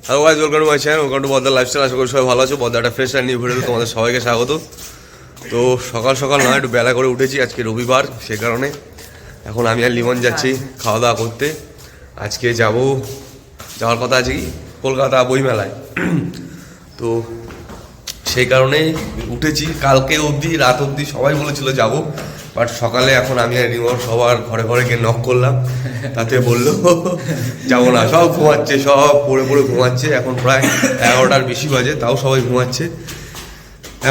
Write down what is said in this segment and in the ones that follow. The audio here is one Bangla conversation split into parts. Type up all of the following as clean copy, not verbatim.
Hello guys, welcome to my channel, welcome to বদ্দার লাইফস্টাইল। আশা করি সবাই ভালো আছো। বদ্দার একটা ফ্রেশ আর নিউ ভিডিওতে তোমাদের সবাইকে স্বাগত। তো সকাল সকাল নয়, একটু বেলা করে উঠেছি, আজকে রবিবার, সে কারণে এখন আমি আর লিমন যাচ্ছি খাওয়া দাওয়া করতে। আজকে যাওয়ার কথা আছে কি কলকাতা বইমেলায়। তো সেই কারণে উঠেছি। কালকে অবধি রাত অবধি সবাই বলেছিল যাব, বাট সকালে এখন আমি আর রিমন সবার ঘরে ঘরে গিয়ে নক করলাম, তাতে বললো যাবো না, সব ঘুমাচ্ছে, সব পড়ে পড়ে ঘুমাচ্ছে। এখন প্রায় 11টার বেশি বাজে, তাও সবাই ঘুমাচ্ছে।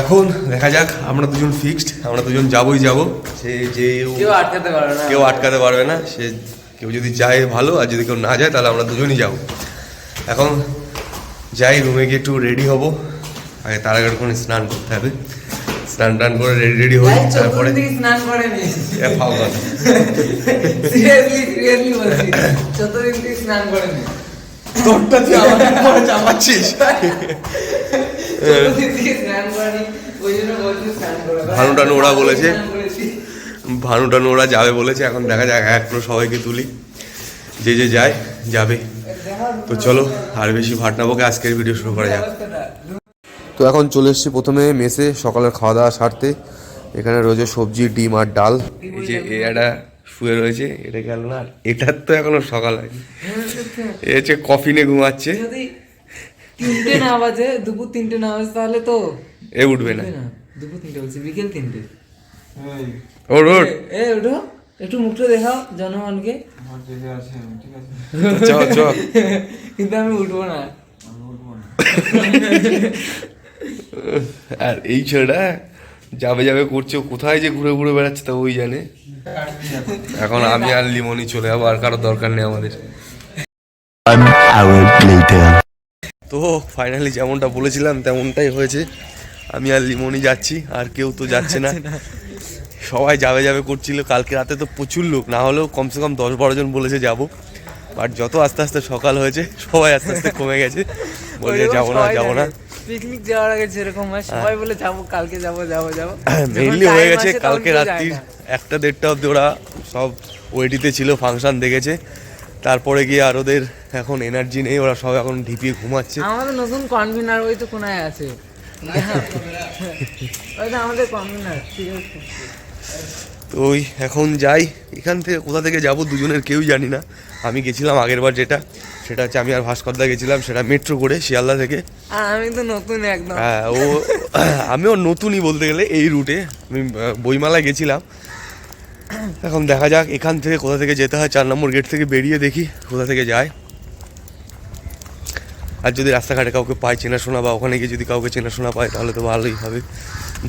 এখন দেখা যাক, আমরা দুজন ফিক্সড, আমরা দুজন যাবোই যাবো। সে যে কেউ আটকাতে পারবে না। সে কেউ যদি যায় ভালো, আর যদি কেউ না যায় তাহলে আমরা দুজনই যাবো। এখন যাই, রুমে গিয়ে একটু রেডি হবো। আগে তার আগে কোনো স্নান করতে হবে, স্নান টান করে রেডি হই, তারপরে স্নান করেনি। স্নান করেনি তোরটা তুই আমাকে পরে চাপাচ্ছিস। ভানুটানু ওরা বলেছে, ভানুটানু ওরা যাবে বলেছে। এখন দেখা যাক, একটু সবাইকে তুলি, যে যে যায় যাবে। তো চলো আর বেশি ভাটনাবকে, আজকের ভিডিও শুরু করা যাক। তো এখন চলে এসেছি প্রথমে মেসে সকালের খাওয়া দাওয়া সারতে। এখানে রয়েছে সবজি, ডিম আর ডাল। এই যে এটা শুয়ে রয়েছে, এটা গেল না, এটার তো এখনো সকাল হয়নি। এ হচ্ছে কফি নিয়ে ঘুমাচ্ছে। 3টে না বাজে, দুপুর 3টে না বাজে, তাহলে তো এ উঠবে না। দুপুর 3টে বলছি, বিকেল 3টে। ওর ওর এ ওঠো, একটু মুখটা দেখাও জনগণকে। চ চ। কিন্তু আমি উঠবো না। আর এই ছেলেটা যাবে যাবে করছে, কোথায় যে ঘুরে ঘুরে বেড়াচ্ছে তা ওই জানে। এখন আমি আর লিমনই চলে যাবো, আর কারোর দরকার নেই আমাদের। তো ফাইনালি যেমনটা বলেছিলাম তেমনটাই হয়েছে। আমি আর লিমনই যাচ্ছি, আর কেউ তো যাচ্ছে না। সবাই যাবে যাবে করছিল। কালকে রাতে তো প্রচুর লোক, না হলেও কমসে কম 10-12 জন বলেছে যাবো। বাট যত আস্তে আস্তে সকাল হয়েছে, সবাই আস্তে আস্তে কমে গেছে, বলছে যাবো না যাবো না। পিকনিক যাওয়ার আগে যেরকম হয়, সবাই বলে যাবো, কালকে যাবো যাবো যাবো। মেইনলি হয়ে গেছে কালকে রাত্রি 1টা-1:30 অব্দি ওরা সব ওয়েটিতে ছিল, ফাংশন দেখেছে। তারপরে গিয়ে আর ওদের এখন এনার্জি নেই, ওরা সব এখন ঢিপিয়ে ঘুমাচ্ছে। আমাদের নতুন কনভিনার ওই তো কোনায় আছে, ওই তো আমাদের কনভিনার। ঠিক আছে, তো ওই এখন যাই। এখান থেকে কোথা থেকে যাব দুজনের কেউই জানি না। আমি গেছিলাম আগের বার, সেটা হচ্ছে আমি আর ভাস্করদা গেছিলাম, সেটা মেট্রো করে শিয়ালদা থেকে। আর আমি তো নতুন একদম। হ্যাঁ, আমিও নতুনই বলতে গেলে এই রুটে। আমি বইমেলায় গেছিলাম। এখন দেখা যাক এখান থেকে কোথা থেকে যেতে হয়। 4 নম্বর গেট থেকে বেরিয়ে দেখি কোথা থেকে যায়। আর যদি রাস্তাঘাটে কাউকে পাই চেনাশোনা, বা ওখানে গিয়ে যদি কাউকে চেনাশোনা পায়, তাহলে তো ভালোই হবে,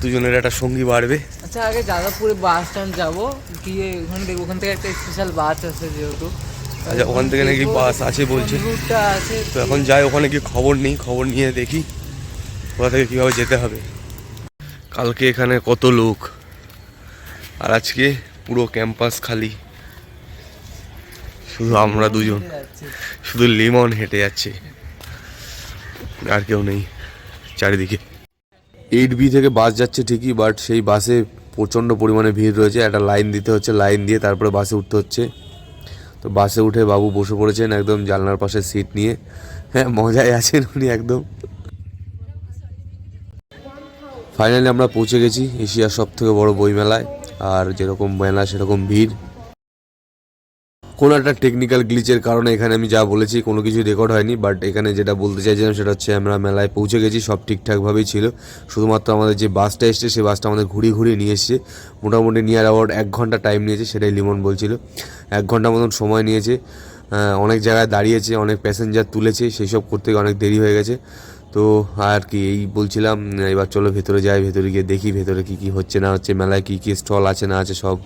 দুজনের একটা সঙ্গী বাড়বে। আচ্ছা, আগে যাদবপুরে বাস স্ট্যান্ড যাবো, গিয়ে ওখানে দেখবো, ওখান থেকে একটা স্পেশাল বাস আছে যেহেতু। আচ্ছা, ওখান থেকে নাকি বাস আছে বলছে। রুটটা আছে। তো এখন যাই, ওখানে গিয়ে খবর নিয়ে দেখি কোথা থেকে কীভাবে যেতে হবে। কালকে এখানে কত লোক, আর আজকে পুরো ক্যাম্পাস খালি, শুধু আমরা দুজন, শুধু লিমন হেঁটে যাচ্ছে, আর কেউ নেই চারিদিকে। 8B থেকে বাস যাচ্ছে ঠিকই, বাট সেই বাসে প্রচণ্ড পরিমাণে ভিড় রয়েছে। একটা লাইন দিতে হচ্ছে, লাইন দিয়ে তারপরে বাসে উঠতে হচ্ছে। তো বাসে উঠে বাবু বসে পড়েছেন একদম জানলার পাশে সিট নিয়ে। হ্যাঁ, মজায় আছেন উনি একদম। ফাইনালি আমরা পৌঁছে গেছি এশিয়ার সবথেকে বড় বইমেলায়। আর যেরকম মেলা সেরকম ভিড়। কোনো একটা টেকনিক্যাল গ্লিচের কারণে এখানে আমি যা বলেছি কোনো কিছু রেকর্ড হয়নি, বাট এখানে যেটা বলতে চাইছিলাম সেটা হচ্ছে আমরা মেলায় পৌঁছে গেছি, সব ঠিকঠাকভাবেই ছিল। শুধুমাত্র আমাদের যে বাসটা এসছে, সেই বাসটা আমাদের ঘুরিয়ে নিয়ে এসছে। মোটামুটি নিয়ার অ্যাবাউট 1 ঘন্টা টাইম নিয়েছে, সেটাই লিমন বলছিল। 1 ঘন্টা মতন সময় নিয়েছে। অনেক জায়গায় দাঁড়িয়েছে, অনেক প্যাসেঞ্জার তুলেছে, সেই সব করতে গিয়ে অনেক দেরি হয়ে গেছে। তো আর কি, এই বলছিলাম, এবার চলো ভেতরে যাই, ভেতরে গিয়ে দেখি ভেতরে কী কী হচ্ছে না হচ্ছে, মেলায় কী কী স্টল আছে না আছে সব।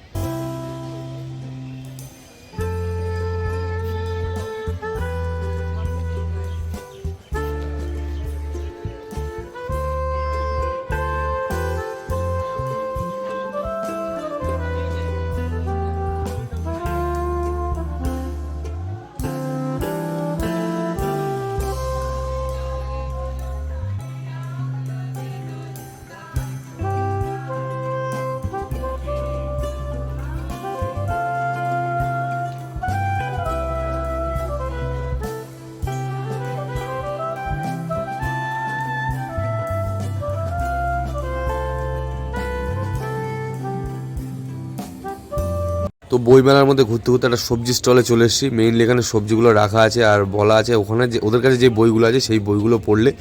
তো বইমেলার মধ্যে ঘুরতে ঘুরতে একটা সবজি স্টলে চলে এসেছি। মেইনলি এখানে সবজিগুলো রাখা আছে আর বলা আছে ওখানে যে ওদের কাছে যে বইগুলো আছে সেই বইগুলো পড়লে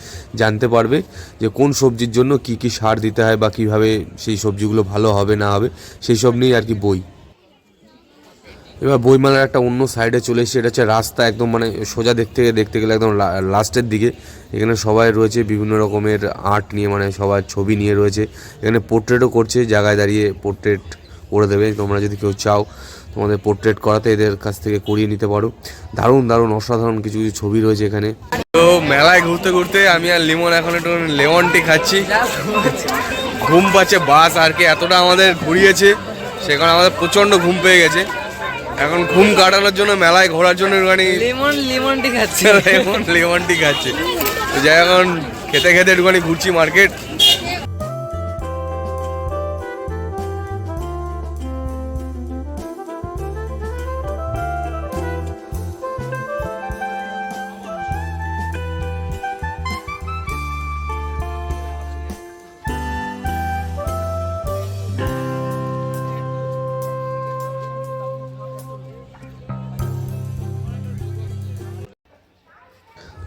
জানতে পারবে যে কোন সবজির জন্য কি কি সার দিতে হয় বা কীভাবে সেই সবজিগুলো ভালো হবে না হবে, সেই সব নিয়েই আর কি বই। এবার বইমেলার একটা অন্য সাইডে চলে এসেছে, এটা হচ্ছে রাস্তা একদম মানে সোজা দেখতে গেলে একদম লাস্টের দিকে। এখানে সবাই রয়েছে বিভিন্ন রকমের আর্ট নিয়ে, মানে সবার ছবি নিয়ে রয়েছে। এখানে পোর্ট্রেটও করছে, জায়গায় দাঁড়িয়ে পোর্ট্রেট করে দেবে। তোমরা যদি কেউ চাও তোমাদের পোর্ট্রেট করাতে এদের কাছ থেকে করিয়ে নিতে পারো। দারুণ দারুণ অসাধারণ কিছু কিছু ছবি রয়েছে এখানে। তো মেলায় ঘুরতে ঘুরতে আমি আর লিমন এখন একটু লেমন টি খাচ্ছি। ঘুম পাচ্ছে, বাস আর কি এতটা আমাদের ঘুরিয়েছে, সেখানে আমাদের প্রচণ্ড ঘুম পেয়ে গেছে। এখন ঘুম কাটানোর জন্য মেলায় ঘোরার জন্য একটুখানি লেমন টি খাচ্ছি। লেমন টি খাচ্ছে। তো যাই এখন খেতে খেতে একটুখানি ঘুরছি মার্কেট।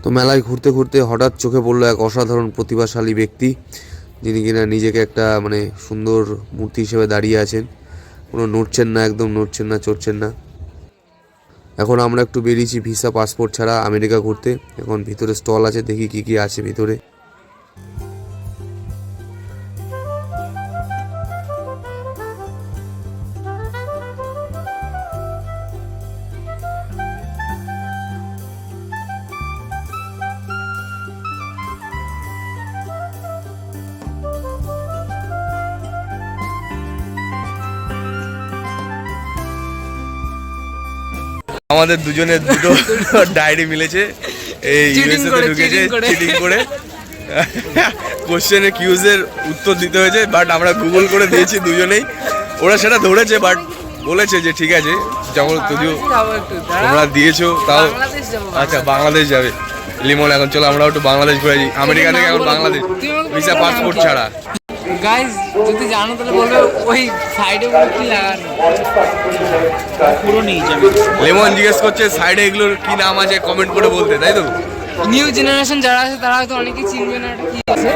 তো মেলায় ঘুরতে ঘুরতে হঠাৎ চোখে পড়লো এক অসাধারণ প্রতিভাশালী ব্যক্তি, যিনি কিনা নিজেকে একটা মানে সুন্দর মূর্তি হিসেবে দাঁড়িয়ে আছেন। কোনো নড়ছেন না, একদম নড়ছেন না, চড়ছেন না। এখন আমরা একটু বেরিয়েছি ভিসা পাসপোর্ট ছাড়া আমেরিকা ঘুরতে। এখন ভিতরে স্টল আছে, দেখি কি কি আছে ভিতরে। আমাদের দুজনের দুটো ডায়েরি মিলেছে, এই ইউএসএ তে ঢুকেছে চিটিং করে। কোশ্চেনে কিউজের উত্তর দিতে হয়েছে, বাট আমরা গুগল করে দিয়েছি দুজনেই। ওরা সেটা ধরেছে, বাট বলেছে যে ঠিক আছে, যখন যদিও তোমরা দিয়েছো তাও। আচ্ছা, বাংলাদেশ যাবে লিমন। এখন চলো আমরা একটু বাংলাদেশ ঘুরে যাই, আমেরিকা থেকে এখন বাংলাদেশ ভিসা পাসপোর্ট ছাড়া। গাইস যদি জানো তাহলে বলবে ওই সাইডে কি লাগানো পুরো নিয়ে যাবে। লেমন জিজ্ঞেস করছে সাইডে এগুলোর কি নাম আছে, কমেন্ট করে বলতে, তাই তো? নিউ জেনারেশন যারা আছে তারা হয়তো অনেকেই চিনবে না এটা কি আছে।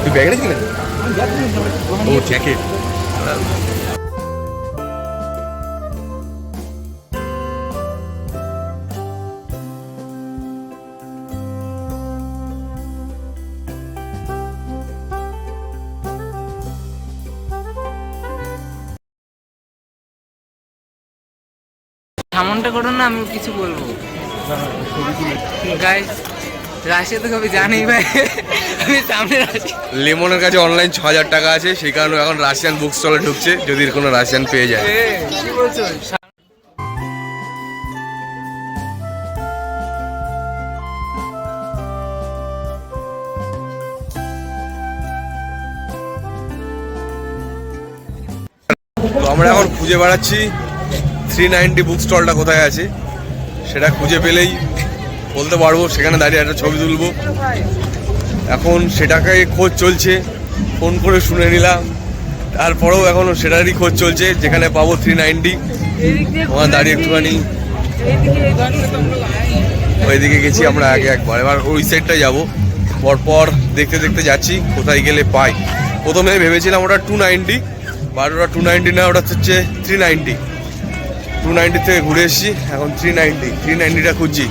তুই ব্যাগ রেখেছিস না? ও জ্যাকেট। সামনটা করো না, আমি কিছু বলবো। গাইস রাশিয়া তো কবে জানি ভাই, আমি সামনে রাশিয়া। লেমনের কাছে অনলাইন 6000 টাকা আছে, সেই কারণে এখন রাশিয়ান বুক স্টলে ঢুকছে, যদি কোনো রাশিয়ান পেয়ে যায়। কি বলছো? তো আমরা এখন খুঁজে বেড়াচ্ছি 390 বুক স্টলটা কোথায় আছে, সেটা খুঁজে পেলেই বলতে পারবো, সেখানে দাঁড়িয়ে একটা ছবি তুলবো। এখন সেটাকে খোঁজ চলছে, ফোন করে শুনে নিলাম, তারপরেও এখনও সেটারই খোঁজ চলছে যেখানে পাবো 390। ওখানে দাঁড়িয়ে একটুখানি ওইদিকে গেছি আমরা আগে একবার, এবার ওই সাইডটাই যাবো। পরপর দেখতে দেখতে যাচ্ছি কোথায় গেলে পাই। প্রথমে ভেবেছিলাম ওটা 290, বাট ওটা 290 না, ওটা হচ্ছে 390। 290 থেকে ঘুরে এসেছি, এখন 390টা খুঁজছি।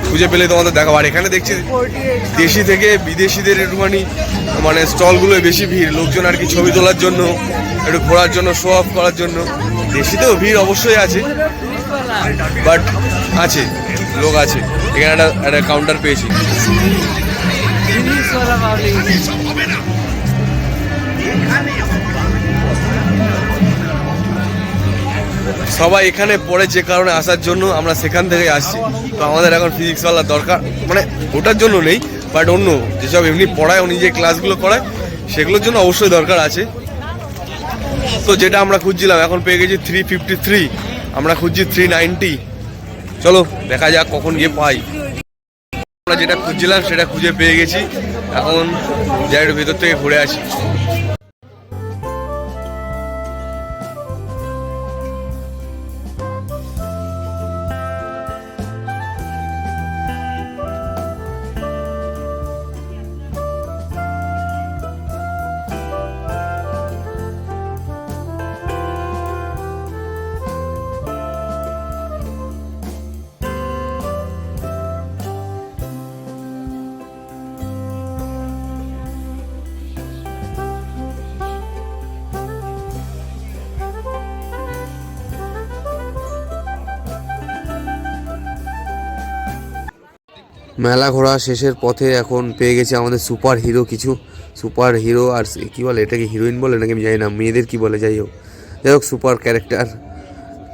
খুঁজে পেলে তোমাদের দেখাবো। আর এখানে দেখছি দেশি থেকে বিদেশিদের একটুখানি মানে স্টলগুলোয় বেশি ভিড়, লোকজন আর কি ছবি তোলার জন্য, একটু ঘোরার জন্য, শো অফ করার জন্য। দেশিতেও ভিড় অবশ্যই আছে, বাট আছে, লোক আছে। এখানে একটা কাউন্টার পেয়েছি। সবাই এখানে পড়ে, যে কারণে আসার জন্য আমরা সেখান থেকে আসছি। তো আমাদের এখন ফিজিক্সওয়ালা দরকার, মানে ওটার জন্য নেই, বাট অন্য যেসব এমনি পড়ায়, উনি যে ক্লাসগুলো করায় সেগুলোর জন্য অবশ্যই দরকার আছে। তো যেটা আমরা খুঁজছিলাম এখন পেয়ে গেছি 353, আমরা খুঁজছি 390। চলো দেখা যাক কখন গিয়ে পাই। আমরা যেটা খুঁজছিলাম সেটা খুঁজে পেয়ে গেছি, এখন যাই একটু ভেতর থেকে ঘুরে আসি। মেলা ঘোরা শেষের পথে এখন পেয়ে গেছি আমাদের সুপার হিরো কিছু, সুপার হিরো আর কী বলে এটাকে, হিরোইন বলে নাকি আমি জানি না, মেয়েদের কি বলে, যাই হোক সুপার ক্যারেক্টার,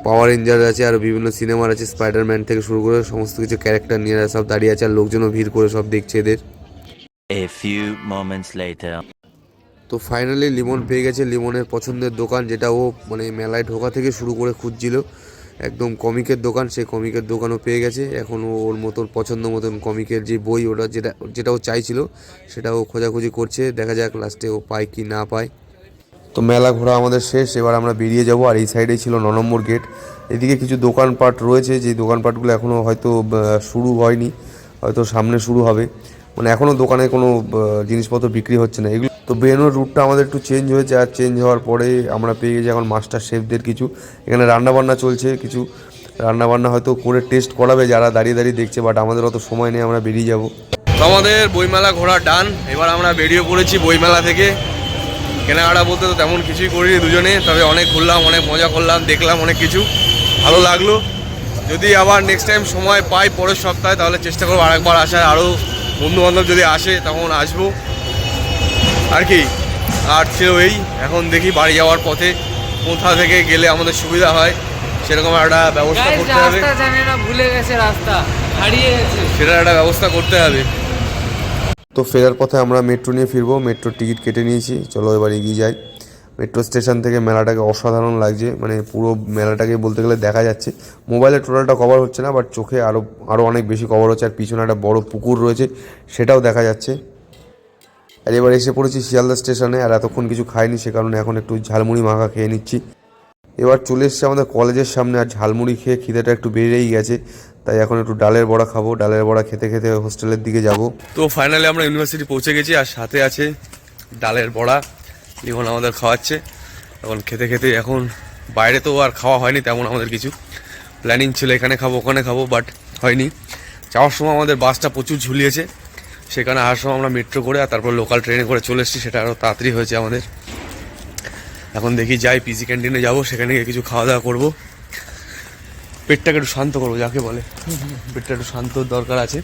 পাওয়ার রেঞ্জার আছে আর বিভিন্ন সিনেমার আছে, স্পাইডারম্যান থেকে শুরু করে সমস্ত কিছু ক্যারেক্টার নিয়ে সব দাঁড়িয়ে আছে আর লোকজনও ভিড় করে সব দেখছে এদের। A few moments later. তো ফাইনালি লিমন পেয়ে গেছে লিমনের পছন্দের দোকান, যেটা ও মানে মেলায় ঢোকা থেকে শুরু করে খুঁজছিল, একদম কমিকের দোকান। সেই কমিকের দোকানও পেয়ে গেছে, এখন ও ওর মতন পছন্দ মতন কমিকের যে বই ওটা যেটা ও চাইছিল সেটা ও খোঁজাখুঁজি করছে, দেখা যাক লাস্টে ও পায় কি না পায়। তো মেলা ঘোরা আমাদের শেষ, এবার আমরা বেরিয়ে যাব। আর এই সাইডেই ছিল 9 নম্বর গেট। এদিকে কিছু দোকানপাট রয়েছে, যে দোকানপাটগুলো এখনও হয়তো শুরু হয়নি, হয়তো সামনে শুরু হবে, মানে এখনও দোকানে কোনো জিনিসপত্র বিক্রি হচ্ছে না এগুলো। তো বেরোনোর রুটটা আমাদের একটু চেঞ্জ হয়েছে, আর চেঞ্জ হওয়ার পরে আমরা পেয়ে গেছি এখন মাস্টার শেফদের কিছু, এখানে রান্নাবান্না চলছে, কিছু রান্নাবান্না হয়তো করে টেস্ট করাবে যারা দাঁড়িয়ে দাঁড়িয়ে দেখছে, বাট আমাদের অত সময় নেই, আমরা বেরিয়ে যাব। তো আমাদের বইমেলা ঘোরা ডান, এবার আমরা বেরিয়ে পড়েছি বইমেলা থেকে। কেনাকাটা বলতে তো তেমন কিছুই করিনি দুজনে, তবে অনেক ঘুরলাম, অনেক মজা করলাম, দেখলাম অনেক কিছু, ভালো লাগলো। যদি আবার নেক্সট টাইম সময় পাই পরের সপ্তাহে, তাহলে চেষ্টা করবো আরেকবার আসার, আরও বন্ধুবান্ধব যদি আসে তখন আসবো আর কি। আর ছিল এই, এখন দেখি বাড়ি যাওয়ার পথে কোথা থেকে গেলে আমাদের সুবিধা হয় সেরকম একটা ব্যবস্থা করতে হবে। রাস্তা জানে না, ভুলে গেছে, রাস্তা হারিয়ে গেছে, সেটার একটা ব্যবস্থা করতে হবে। তো ফেরার পথে আমরা মেট্রো নিয়ে ফিরবো, মেট্রোর টিকিট কেটে নিয়েছি, চলো এবার এগিয়ে যাই। মেট্রো স্টেশন থেকে মেলাটাকে অসাধারণ লাগছে, মানে পুরো মেলাটাকে বলতে গেলে দেখা যাচ্ছে, মোবাইলে টোটালটা কভার হচ্ছে না, বাট চোখে আরও অনেক বেশি কভার হচ্ছে। আর পিছনে একটা বড় পুকুর রয়েছে, সেটাও দেখা যাচ্ছে। আর এবার এসে পড়েছি শিয়ালদা স্টেশনে, আর এতক্ষণ কিছু খাইনি, সে কারণে এখন একটু ঝালমুড়ি মাখা খেয়ে নিচ্ছি। এবার চলে এসছে আমাদের কলেজের সামনে, আর ঝালমুড়ি খেয়ে খিদেটা একটু বেড়েই গেছে, তাই এখন একটু ডালের বড়া খাবো, ডালের বড়া খেতে খেতে হোস্টেলের দিকে যাব। তো ফাইনালি আমরা ইউনিভার্সিটি পৌঁছে গেছি, আর সাথে আছে ডালের বড়া, লিমন আমাদের খাওয়াচ্ছে। এখন খেতে খেতে, এখন বাইরে তো আর খাওয়া হয়নি তেমন, আমাদের কিছু প্ল্যানিং ছিল এখানে খাবো ওখানে খাবো, বাট হয়নি। যাওয়ার সময় আমাদের বাসটা প্রচুর ঝুলিয়েছে, সেখানে আসার সময় আমরা মেট্রো করে আর তারপর লোকাল ট্রেনে করে চলে এসেছি, সেটা আরও তাড়াতাড়ি হয়েছে আমাদের। এখন দেখি যাই পিসি ক্যান্টিনে যাবো, সেখানে গিয়ে কিছু খাওয়া দাওয়া করবো, পেটটাকে একটু শান্ত করবো, যাকে বলে পেটটা একটু শান্ত দরকার আছে।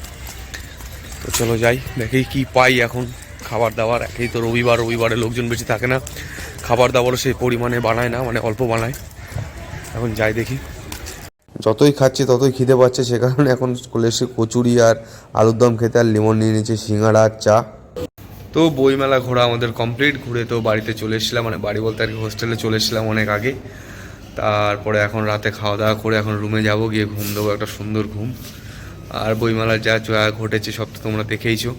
তো চলো যাই, দেখি কি পাই এখন খাবার দাবার। একেই তো রবিবারে লোকজন বেশি থাকে না, খাবার দাবারও সেই পরিমাণে বানায় না, মানে অল্প বানায়। এখন যাই দেখি, যতই খাচ্ছি ততই খিদে পাচ্ছে, সে কারণে এখন চলে এসে কচুরি আর আলুর দম খেতে, আর লিমন নিয়ে নিচ্ছে সিঙ্গাড়া আর চা। তো বইমেলা ঘোরা আমাদের কমপ্লিট, ঘুরে তো বাড়িতে চলে এসেছিলাম, মানে বাড়ি বলতে আর কি হোস্টেলে চলে এসেছিলাম অনেক আগে। তারপরে এখন রাতে খাওয়া দাওয়া করে এখন রুমে যাব, গিয়ে ঘুম দেবো, একটা সুন্দর ঘুম। আর বইমেলার যা ঘটেছে সব তো তোমরা দেখেইছো।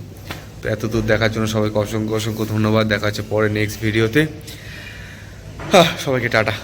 তো এত দূর দেখার জন্য সবাইকে অসংখ্য ধন্যবাদ। দেখা হচ্ছে পরে নেক্সট ভিডিওতে। সবাইকে টাটা।